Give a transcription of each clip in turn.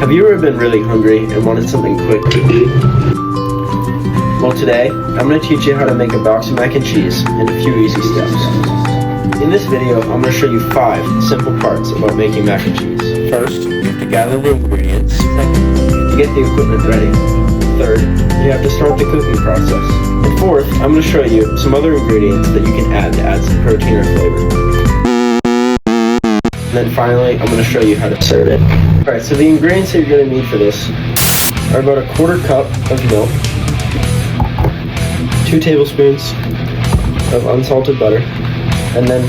Have you ever been really hungry and wanted something quick to eat? Well, today, I'm going to teach you how to make a box of mac and cheese in a few easy steps. In this video, I'm going to show you 5 simple parts about making mac and cheese. First, you have to gather the ingredients. Second, to get the equipment ready. Third, you have to start the cooking process. And fourth, I'm going to show you some other ingredients that you can add to add some protein or flavor. And then finally, I'm going to show you how to serve it. Alright, so the ingredients that you're going to need for this are about a 1/4 cup of milk, 2 tablespoons of unsalted butter, and then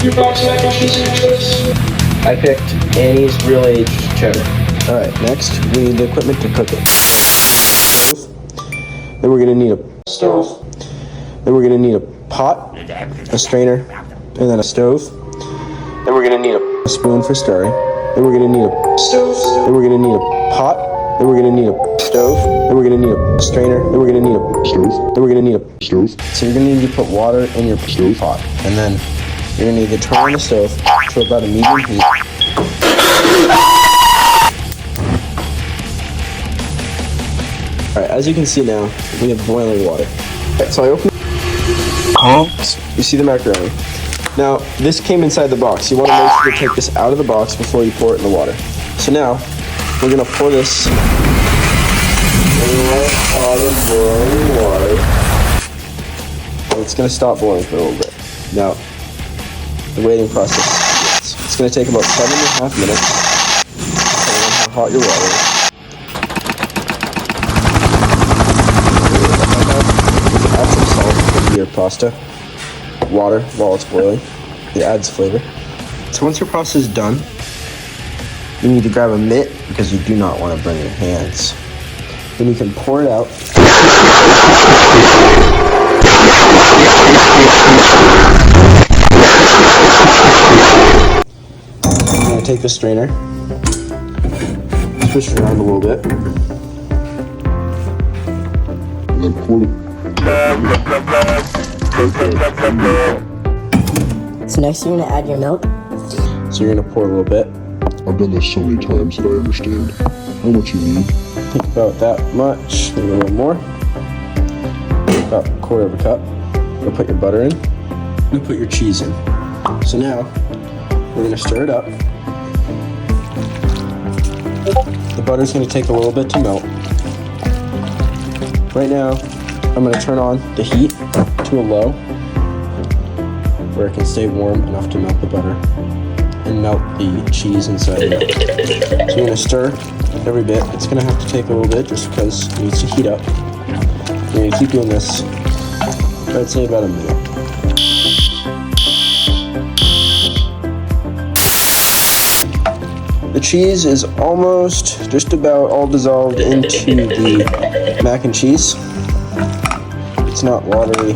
your box mac and cheese of your choice. I picked Annie's Real Aged Cheddar. Alright, next we need the equipment to cook it. Then we're going to need a stove. Then we're going to need a pot, a strainer, and then a stove. Then we're going to need a spoon for stirring. Then we're going to need a stove. Then we're going to need a pot. Then we're going to need a stove. Then we're going to need a strainer. Then we're going to need a stove. Then we're going to need a stove. So you're going to need to put water in your stove pot. And then you're going to need to turn on the stove to about a medium heat. Alright, as you can see now, we have boiling water. Alright, so I open you see the macaroni. Now, this came inside the box. You want to make sure to take this out of the box before you pour it in the water. So now, we're going to pour this in the boiling water. And it's going to stop boiling for a little bit. Now, the waiting process begins. It's going to take about 7.5 minutes, depending on how hot your water is. Add some salt to your pasta. Water while it's boiling. It adds flavor. So once your pasta is done, you need to grab a mitt because you do not want to burn your hands. Then you can pour it out. I'm going to take the strainer, push it around a little bit, and then pour it. So next you're going to add your milk. So you're going to pour a little bit. I've done this so many times that I understand how much you need. Think about that much, maybe a little more. About 1/4 of a cup. You'll put your butter in. You'll put your cheese in. So now, we're going to stir it up. The butter's going to take a little bit to melt. Right now, I'm going to turn on the heat to a low, where it can stay warm enough to melt the butter and melt the cheese inside of it. So you're going to stir every bit. It's going to have to take a little bit just because it needs to heat up. You're going to keep doing this, I'd say about a minute. The cheese is almost just about all dissolved into the mac and cheese. It's not watery.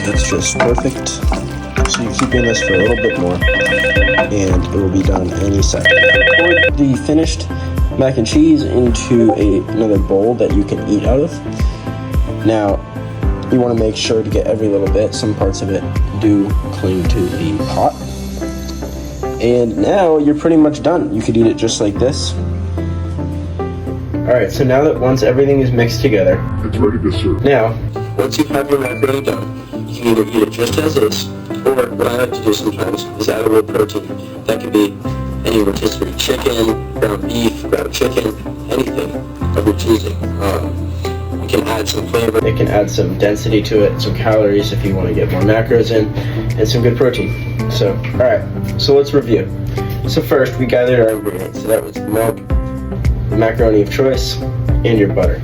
It's just perfect. So you keep doing this for a little bit more, and it will be done any second. Pour the finished mac and cheese into another bowl that you can eat out of. Now, you want to make sure to get every little bit. Some parts of it do cling to the pot. And now you're pretty much done. You could eat it just like this. Alright, so now that once everything is mixed together, It's ready to serve. now, once you have your macaroni done, you can either eat it just as is, or what I like to do sometimes is add a little protein. That could be any rotisserie chicken, ground beef, ground chicken, anything of your choosing. You can add some flavor. It can add some density to it, some calories if you want to get more macros in, and some good protein. So, alright, so let's review. So first, we gathered our ingredients. So that was milk, the macaroni of choice, and your butter.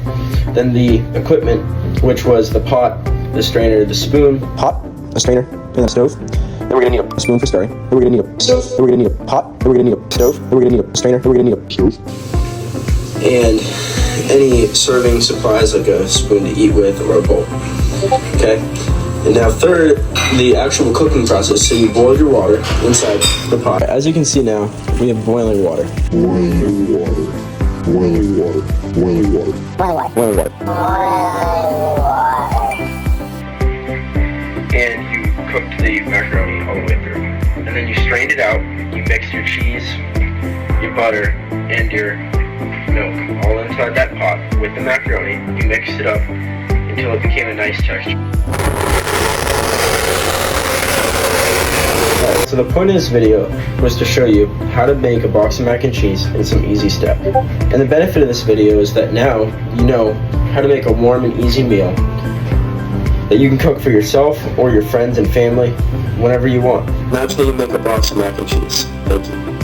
Then the equipment, which was the pot, the strainer, the spoon. Pot, a strainer, and a stove. Then we're going to need a spoon for stirring. Then we're going to need a stove. Then we're going to need a pot. Then we're going to need a stove. Then we're going to need a strainer. Then we're going to need a stove. And any serving supplies like a spoon to eat with or a bowl. Okay? And now third, the actual cooking process. So you boil your water inside the pot. As you can see now, we have boiling water. Boiling water. Boiling water. Boiling water. Boiling water. And you cooked the macaroni all the way through. And then you strained it out, you mixed your cheese, your butter, and your milk all inside that pot with the macaroni. You mix it up until it became a nice texture. Alright, so the point of this video was to show you how to make a box of mac and cheese in some easy steps. And the benefit of this video is that now you know how to make a warm and easy meal that you can cook for yourself or your friends and family whenever you want. Now can you make a box of mac and cheese? Thank you.